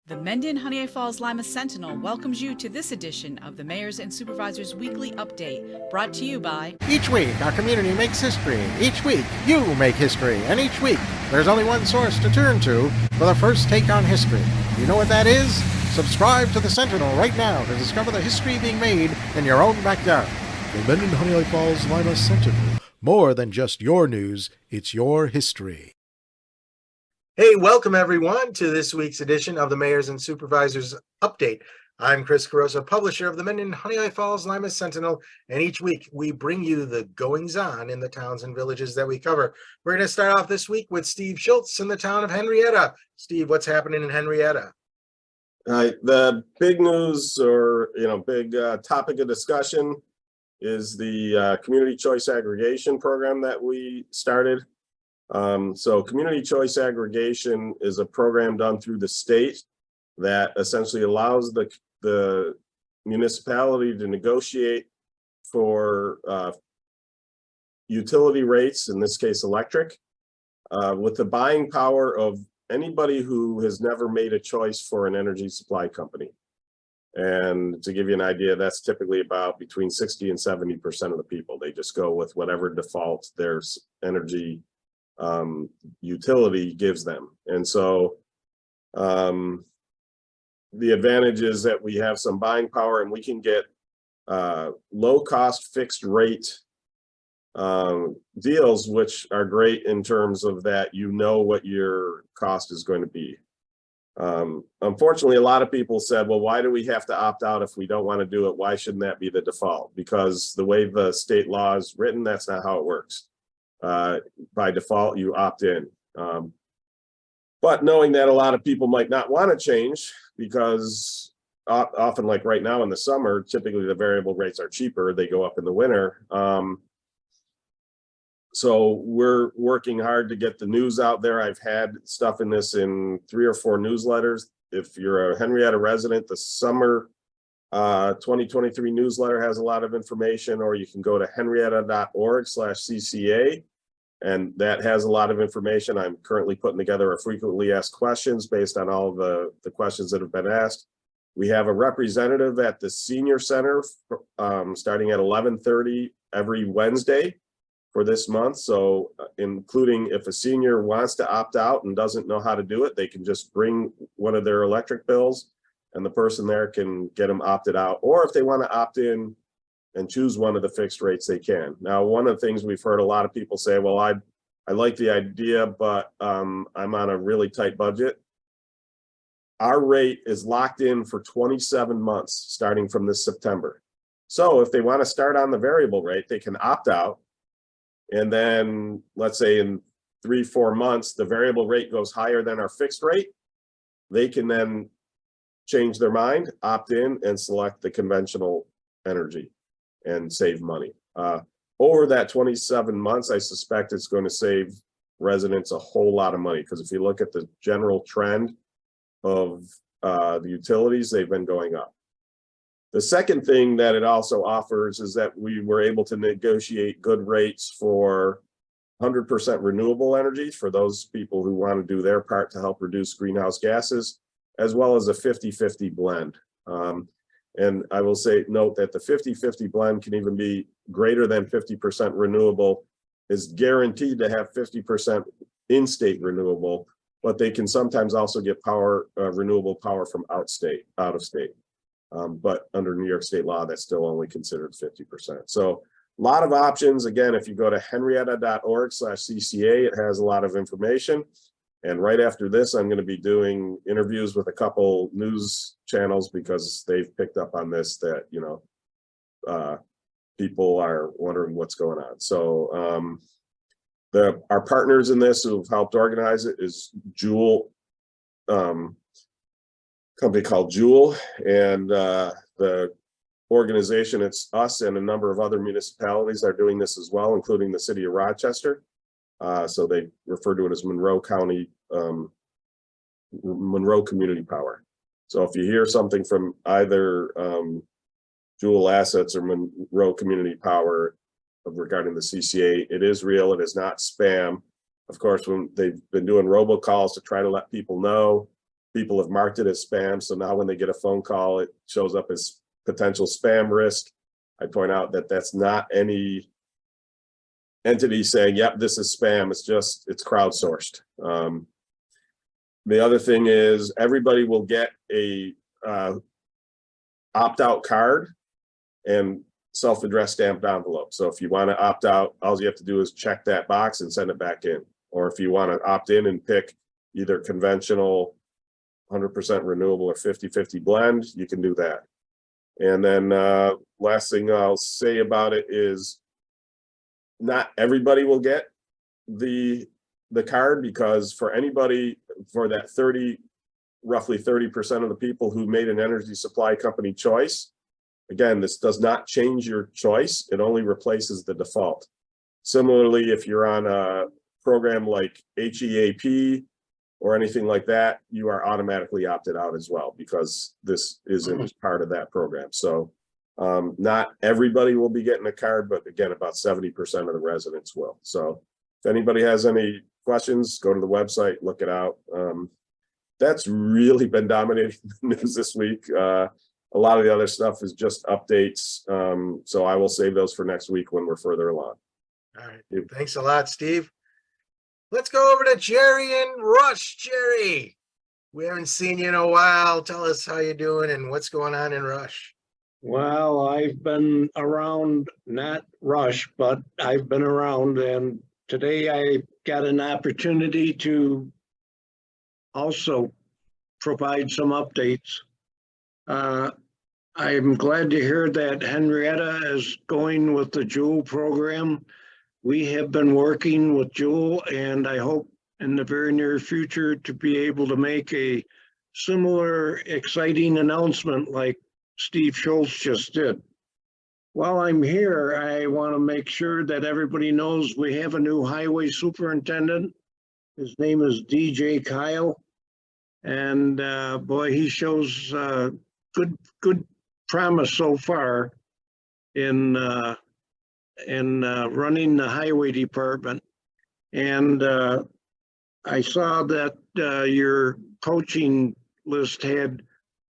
The Mendon-Honeoye Falls-Lima Sentinel welcomes you to this edition of the Mayors and Supervisors Weekly Update, brought to you by... Each week, our community makes history. Each week, you make history. And each week, there's only one source to turn to for the first take on history. You know what that is? Subscribe to the Sentinel right now to discover the history being made in your own backyard. The Mendon-Honeoye Falls-Lima Sentinel. More than just your news, it's your history. Hey, welcome everyone to this week's edition of the Mayors and Supervisors Update. I'm Chris Carosa, publisher of the Mendon-Honeoye Falls-Lima Sentinel, and each week we bring you the goings-on in the towns and villages that we cover. We're going to start off this week with Steve Schultz in the town of Henrietta. Steve, what's happening in Henrietta? The big news, or big topic of discussion is the community choice aggregation program that we started. So community choice aggregation is a program done through the state that essentially allows the municipality to negotiate for utility rates, in this case electric, with the buying power of anybody who has never made a choice for an energy supply company. And to give you an idea, that's typically about between 60 and 70% of the people. They just go with whatever default their energy utility gives them. And so the advantage is that we have some buying power, and we can get low cost fixed rate deals, which are great in terms of that what your cost is going to be. Unfortunately, a lot of people said, well, why do we have to opt out if we don't want to do it? Why shouldn't that be the default? Because the way the state law is written, that's not how it works. By default, you opt in. But knowing that a lot of people might not want to change, because often, like right now in the summer, typically the variable rates are cheaper. They go up in the winter. So we're working hard to get the news out there. I've had stuff in this in 3 or 4 newsletters. If you're a Henrietta resident, the summer 2023 newsletter has a lot of information, or you can go to henrietta.org/CCA, and that has a lot of information. I'm currently putting together a frequently asked questions based on all the questions that have been asked. We have a representative at the senior center starting at 11:30 every Wednesday for this month. So including if a senior wants to opt out and doesn't know how to do it, they can just bring one of their electric bills, and the person there can get them opted out. Or if they want to opt in and choose one of the fixed rates, they can. Now, one of the things we've heard a lot of people say, well, I like the idea, but I'm on a really tight budget. Our rate is locked in for 27 months, starting from this September. So if they want to start on the variable rate, they can opt out. And then let's say in 3-4 months, the variable rate goes higher than our fixed rate. They can then change their mind, opt in, and select the conventional energy and save money. Over that 27 months, I suspect it's going to save residents a whole lot of money, because if you look at the general trend of the utilities, they've been going up. The second thing that it also offers is that we were able to negotiate good rates for 100% renewable energy for those people who want to do their part to help reduce greenhouse gases, as well as a 50-50 blend. And I will note that the 50-50 blend can even be greater than 50% renewable, is guaranteed to have 50% in-state renewable, but they can sometimes also get renewable power from out of state. But under New York state law, that's still only considered 50%. So a lot of options. Again, if you go to henrietta.org/CCA, it has a lot of information. And right after this, I'm going to be doing interviews with a couple news channels, because they've picked up on this, that, people are wondering what's going on. So our partners in this who've helped organize it is Jewel, company called Jewel, and the organization, it's us and a number of other municipalities are doing this as well, including the city of Rochester. So they refer to it as Monroe Community Power. So if you hear something from either Jewel Assets or Monroe Community Power regarding the CCA, it is real. It is not spam. Of course, when they've been doing robocalls to try to let people know people have marked it as spam. So now when they get a phone call, it shows up as potential spam risk. I point out that that's not any entity saying, yep, this is spam. It's crowdsourced. The other thing is everybody will get a opt-out card and self-addressed stamped envelope. So if you want to opt out, all you have to do is check that box and send it back in. Or if you want to opt in and pick either conventional 100% renewable or 50-50 blend, you can do that. And then last thing I'll say about it is not everybody will get the card, because for anybody, for that roughly 30% of the people who made an energy supply company choice, again, this does not change your choice. It only replaces the default. Similarly, if you're on a program like HEAP or anything like that, you are automatically opted out as well, because this isn't part of that program. So not everybody will be getting a card, but again, about 70% of the residents will. So if anybody has any questions, go to the website, look it out. That's really been dominating the news this week. A lot of the other stuff is just updates. So I will save those for next week when we're further along. All right. Thanks a lot, Steve. Let's go over to Jerry and Rush. Jerry, we haven't seen you in a while. Tell us how you're doing and what's going on in Rush. Well, I've been around, not Rush, but I've been around, and today I got an opportunity to also provide some updates. I'm glad to hear that Henrietta is going with the Jewel program. We have been working with Jewel, and I hope in the very near future to be able to make a similar exciting announcement like Steve Schultz just did. While I'm here, I want to make sure that everybody knows we have a new highway superintendent. His name is DJ Kyle. And boy, he shows good promise so far in running the highway department. And I saw that your coaching list had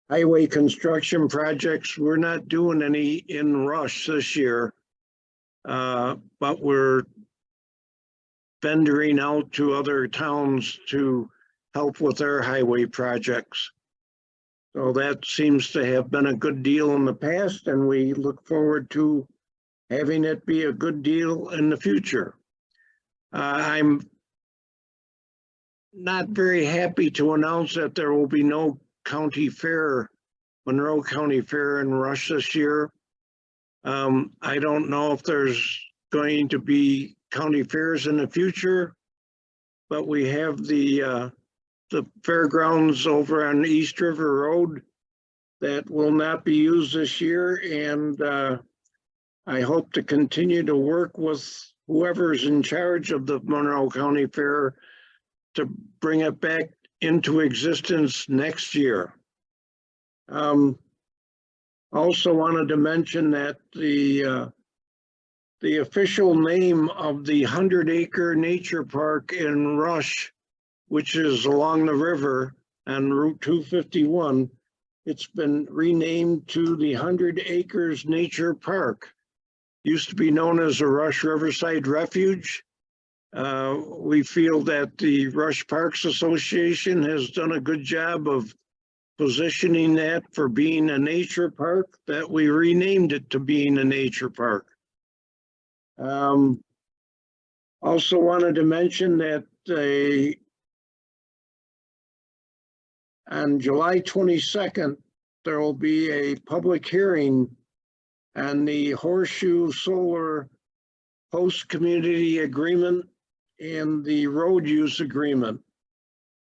highway construction projects. We're not doing any in Rush this year, but we're vendoring out to other towns to help with their highway projects. So that seems to have been a good deal in the past, and we look forward to having it be a good deal in the future. I'm not very happy to announce that there will be no county fair, Monroe County Fair in Rush this year. I don't know if there's going to be county fairs in the future, but we have the fairgrounds over on East River Road that will not be used this year, and I hope to continue to work with whoever's in charge of the Monroe County Fair to bring it back into existence next year. Also wanted to mention that the official name of the 100-acre nature park in Rush, which is along the river on Route 251, it's been renamed to the 100 Acres Nature Park. Used to be known as the Rush Riverside Refuge. We feel that the Rush Parks Association has done a good job of positioning that for being a nature park, that we renamed it to being a nature park. Also wanted to mention that on July 22nd, there will be a public hearing on the Horseshoe Solar Host Community Agreement and the road use agreement.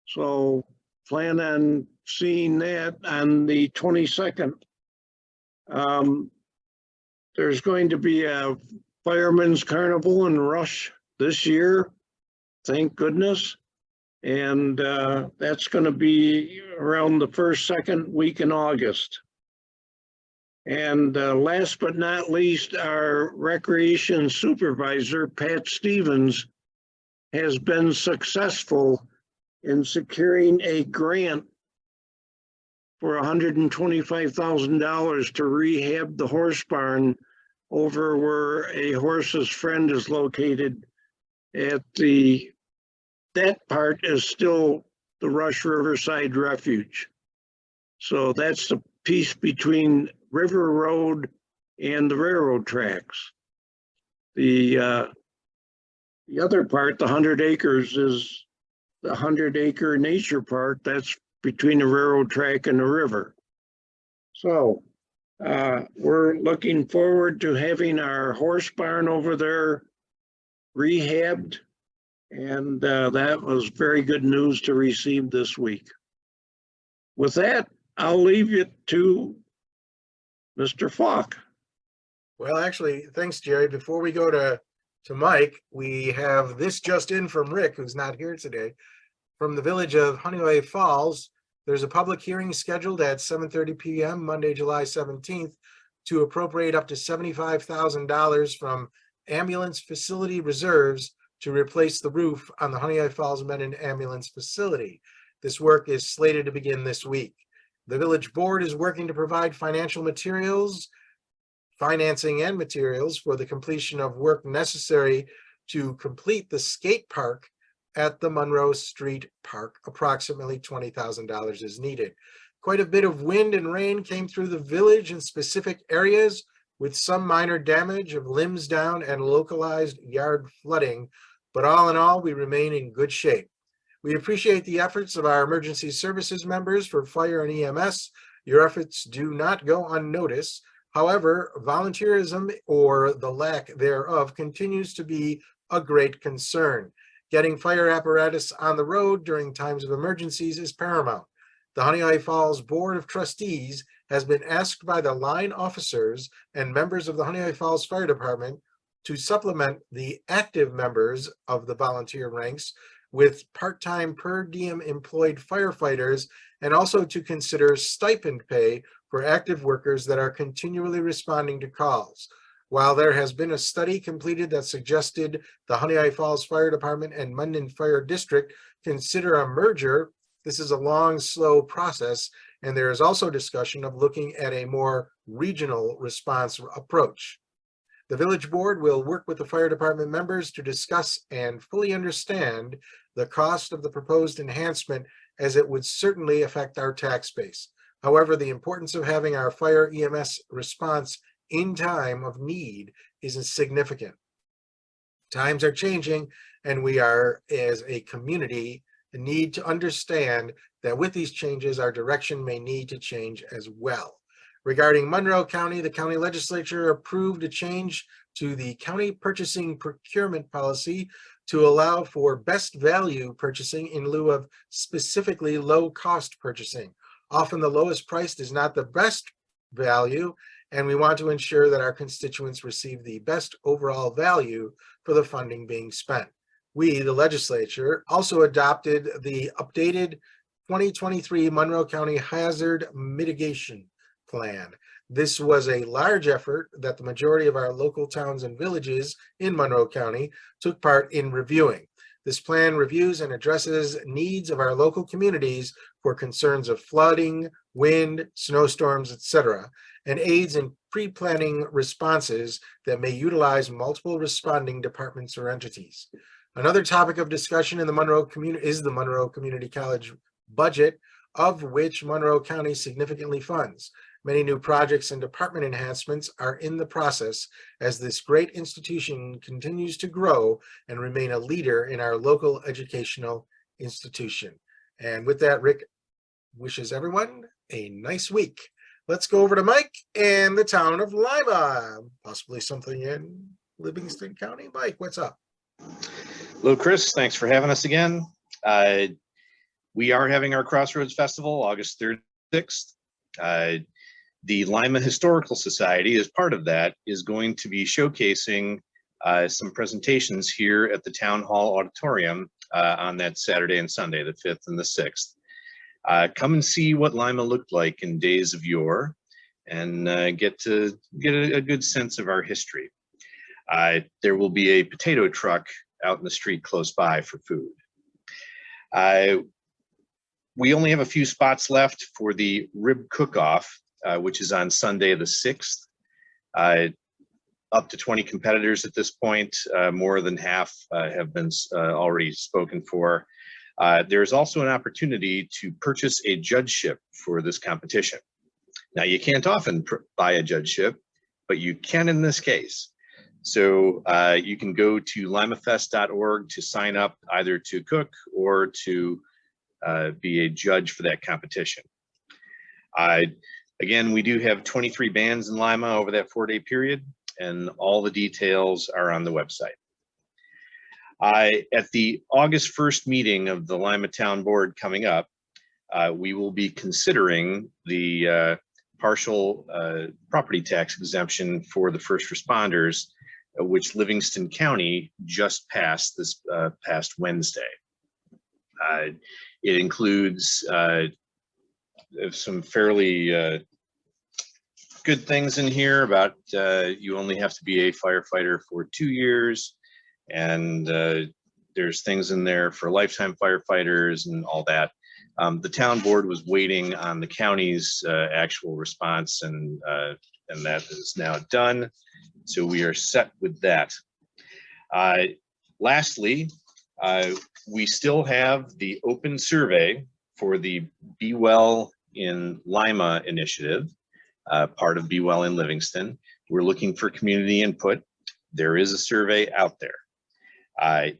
So plan on seeing that on the 22nd. There's going to be a Fireman's Carnival in Rush this year, thank goodness. And that's going to be around the second week in August. And last but not least, our recreation supervisor, Pat Stevens, has been successful in securing a grant for $125,000 to rehab the horse barn over where a horse's friend is located that part is still the Rush Riverside Refuge. So that's the piece between River Road and the railroad tracks. The other part, the 100 acres, is the 100-acre nature park. That's between the railroad track and the river. So we're looking forward to having our horse barn over there rehabbed. And that was very good news to receive this week. With that, I'll leave you to Mr. Falk. Well, actually, thanks, Jerry. Before we go to Mike, we have this just in from Rick, who's not here today. From the village of Honeoye Falls, there's a public hearing scheduled at 7:30 p.m. Monday, July 17th to appropriate up to $75,000 from ambulance facility reserves to replace the roof on the Honeoye Falls Mendon Ambulance Facility. This work is slated to begin this week. The village board is working to provide financing and materials for the completion of work necessary to complete the skate park at the Monroe Street Park. Approximately $20,000 is needed. Quite a bit of wind and rain came through the village in specific areas, with some minor damage of limbs down and localized yard flooding. But all in all, we remain in good shape. We appreciate the efforts of our emergency services members for fire and EMS. Your efforts do not go unnoticed. However, volunteerism, or the lack thereof, continues to be a great concern. Getting fire apparatus on the road during times of emergencies is paramount. The Honeoye Falls Board of Trustees has been asked by the line officers and members of the Honeoye Falls Fire Department to supplement the active members of the volunteer ranks with part-time per diem employed firefighters, and also to consider stipend pay for active workers that are continually responding to calls. While there has been a study completed that suggested the Honeoye Falls Fire Department and Mendon Fire District consider a merger, this is a long, slow process, and there is also discussion of looking at a more regional response approach. The village board will work with the fire department members to discuss and fully understand the cost of the proposed enhancement, as it would certainly affect our tax base. However, the importance of having our fire EMS response in time of need is significant. Times are changing, and we are, as a community, need to understand that with these changes, our direction may need to change as well. Regarding Monroe County, the county legislature approved a change to the county purchasing procurement policy to allow for best value purchasing in lieu of specifically low cost purchasing. Often the lowest priced is not the best value, and we want to ensure that our constituents receive the best overall value for the funding being spent. We, the legislature, also adopted the updated 2023 Monroe County Hazard Mitigation Plan. This was a large effort that the majority of our local towns and villages in Monroe County took part in reviewing. This plan reviews and addresses needs of our local communities for concerns of flooding, wind, snowstorms, etc., and aids in pre-planning responses that may utilize multiple responding departments or entities. Another topic of discussion in the Monroe community is the Monroe Community College budget, of which Monroe County significantly funds. Many new projects and department enhancements are in the process as this great institution continues to grow and remain a leader in our local educational institution. And with that, Rick wishes everyone a nice week. Let's go over to Mike and the town of Lima, possibly something in Livingston County. Mike, what's up? Hello, Chris. Thanks for having us again. We are having our Crossroads Festival August 3rd, 6th. The Lima Historical Society, as part of that, is going to be showcasing some presentations here at the Town Hall Auditorium on that Saturday and Sunday, the 5th and the 6th. Come and see what Lima looked like in days of yore and get a good sense of our history. There will be a potato truck out in the street close by for food. We only have a few spots left for the rib cook-off, which is on Sunday the 6th. Up to 20 competitors at this point. More than half have been already spoken for. There's also an opportunity to purchase a judgeship for this competition. Now, you can't often buy a judgeship, but you can in this case. So you can go to limafest.org to sign up either to cook or to be a judge for that competition. Again, we do have 23 bands in Lima over that 4-day period, and all the details are on the website. At the August 1st meeting of the Lima Town Board coming up, we will be considering the partial property tax exemption for the first responders, which Livingston County just passed this past Wednesday. It includes some fairly good things in here about you only have to be a firefighter for 2 years, and there's things in there for lifetime firefighters and all that. The town board was waiting on the county's actual response, and that is now done. So we are set with that. Lastly, we still have the open survey for the Be Well in Lima initiative, part of Be Well in Livingston. We're looking for community input. There is a survey out there.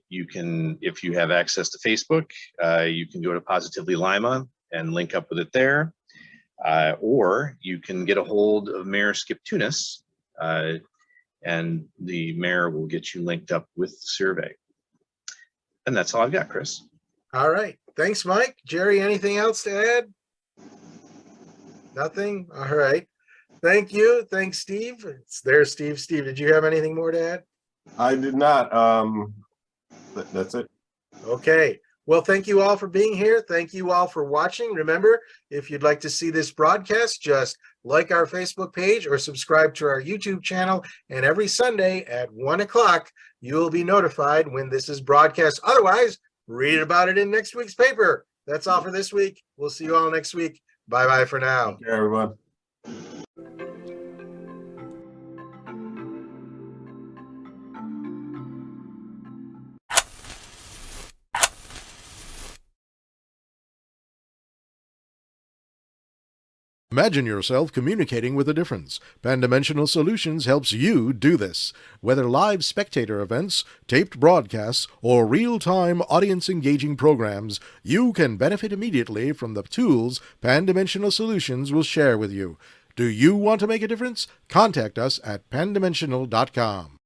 You can, if you have access to Facebook, you can go to Positively Lima and link up with it there. Or you can get a hold of Mayor Skip Tunis, and the mayor will get you linked up with the survey. And that's all I've got, Chris. All right. Thanks, Mike. Jerry, anything else to add? Nothing? All right. Thank you. Thanks, Steve. There's Steve. Steve, did you have anything more to add? I did not. That's it. Okay. Well, thank you all for being here. Thank you all for watching. Remember, if you'd like to see this broadcast, just like our Facebook page or subscribe to our YouTube channel. And every Sunday at 1 o'clock, you will be notified when this is broadcast. Otherwise, read about it in next week's paper. That's all for this week. We'll see you all next week. Bye-bye for now. Take care, everyone. Imagine yourself communicating with a difference. Pan-Dimensional Solutions helps you do this. Whether live spectator events, taped broadcasts, or real-time audience-engaging programs, you can benefit immediately from the tools Pan-Dimensional Solutions will share with you. Do you want to make a difference? Contact us at pandimensional.com.